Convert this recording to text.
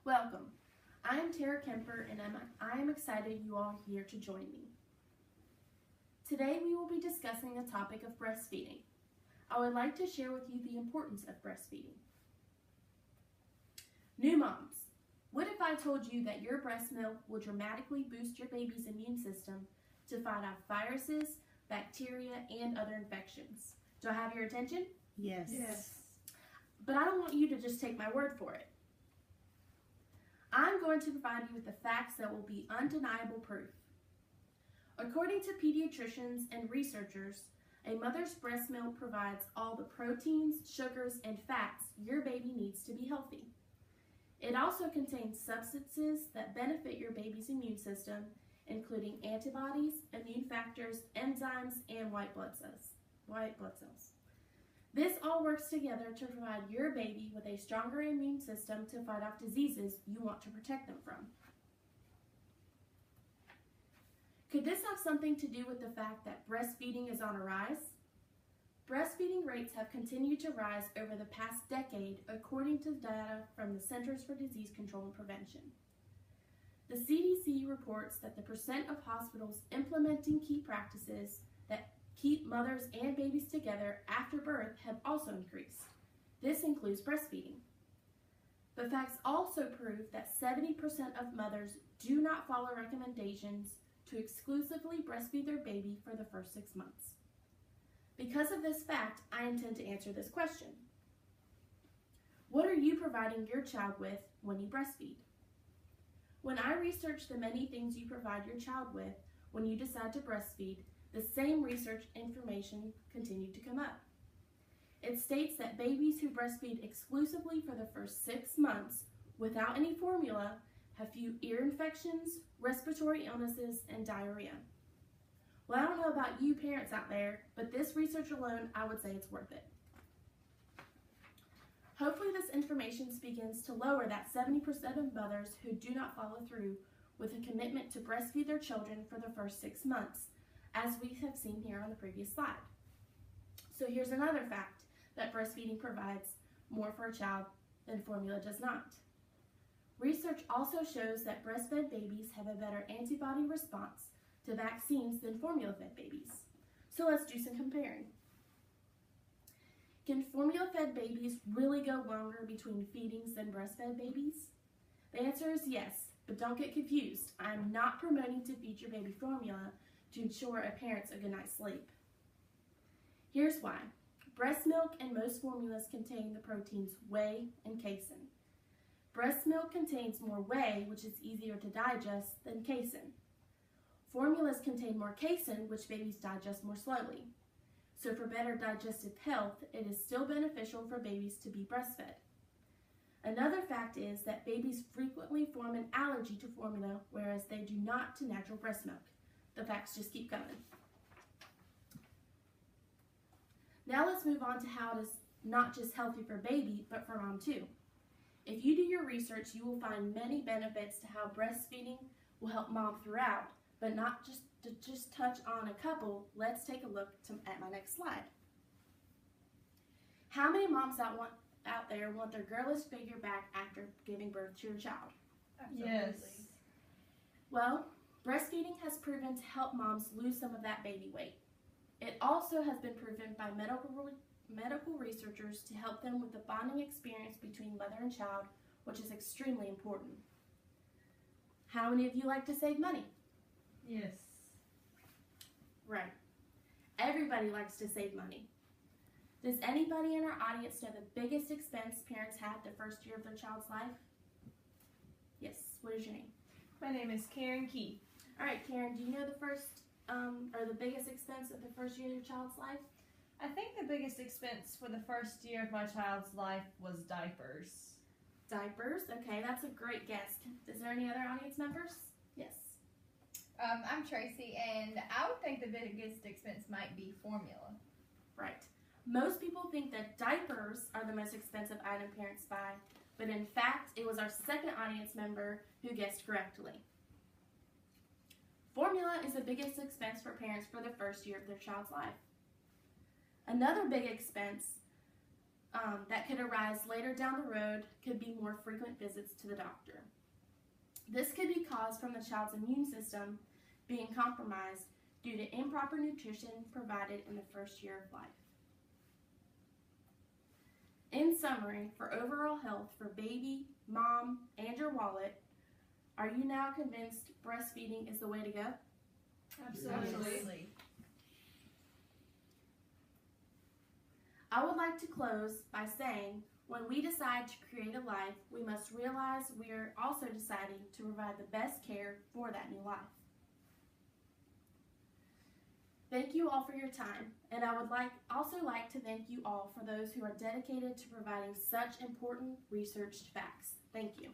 Welcome. I am Tara Kemper and I am excited you all are here to join me. Today we will be discussing the topic of breastfeeding. I would like to share with you the importance of breastfeeding. New moms, what if I told you that your breast milk will dramatically boost your baby's immune system to fight off viruses, bacteria, and other infections? Do I have your attention? Yes. But I don't want you to just take my word for it. I'm going to provide you with the facts that will be undeniable proof. According to pediatricians and researchers, a mother's breast milk provides all the proteins, sugars, and fats your baby needs to be healthy. It also contains substances that benefit your baby's immune system, including antibodies, immune factors, enzymes, and white blood cells. This all works together to provide your baby with a stronger immune system to fight off diseases you want to protect them from. Could this have something to do with the fact that breastfeeding is on a rise? Breastfeeding rates have continued to rise over the past decade according to data from the Centers for Disease Control and Prevention. The CDC reports that the percent of hospitals implementing key practices that keep mothers and babies together after birth have also increased. This includes breastfeeding. The facts also prove that 70% of mothers do not follow recommendations to exclusively breastfeed their baby for the first 6 months. Because of this fact, I intend to answer this question. What are you providing your child with when you breastfeed? When I researched the many things you provide your child with when you decide to breastfeed, the same research information continued to come up. It states that babies who breastfeed exclusively for the first 6 months without any formula have few ear infections, respiratory illnesses, and diarrhea. Well, I don't know about you parents out there, but this research alone, I would say it's worth it. Hopefully this information begins to lower that 70% of mothers who do not follow through with a commitment to breastfeed their children for the first 6 months, as we have seen here on the previous slide. So here's another fact that breastfeeding provides more for a child than formula does not. Research also shows that breastfed babies have a better antibody response to vaccines than formula-fed babies. So let's do some comparing. Can formula-fed babies really go longer between feedings than breastfed babies? The answer is yes, but don't get confused. I'm not promoting to feed your baby formula to ensure a parent's a good night's sleep. Here's why. Breast milk and most formulas contain the proteins whey and casein. Breast milk contains more whey, which is easier to digest, than casein. Formulas contain more casein, which babies digest more slowly. So for better digestive health, it is still beneficial for babies to be breastfed. Another fact is that babies frequently form an allergy to formula, whereas they do not to natural breast milk. The facts just keep coming. Now let's move on to how it is not just healthy for baby, but for mom too. If you do your research, you will find many benefits to how breastfeeding will help mom throughout, but not just to touch on a couple. Let's take a look at my next slide. How many moms out there want their girlish figure back after giving birth to your child? Absolutely. Yes. Well, breastfeeding has proven to help moms lose some of that baby weight. It also has been proven by medical researchers to help them with the bonding experience between mother and child, which is extremely important. How many of you like to save money? Yes. Right. Everybody likes to save money. Does anybody in our audience know the biggest expense parents have the first year of their child's life? Yes. What is your name? My name is Karen Key. All right, Karen, do you know the first or the biggest expense of the first year of your child's life? I think the biggest expense for the first year of my child's life was diapers. Diapers? Okay, that's a great guess. Is there any other audience members? Yes. I'm Tracy, and I would think the biggest expense might be formula. Right. Most people think that diapers are the most expensive item parents buy, but in fact, it was our second audience member who guessed correctly. Formula is the biggest expense for parents for the first year of their child's life. Another big expense that could arise later down the road could be more frequent visits to the doctor. This could be caused from the child's immune system being compromised due to improper nutrition provided in the first year of life. In summary, for overall health for baby, mom, and your wallet, are you now convinced breastfeeding is the way to go? Absolutely. I would like to close by saying, when we decide to create a life, we must realize we are also deciding to provide the best care for that new life. Thank you all for your time, and I would also like to thank you all for those who are dedicated to providing such important researched facts. Thank you.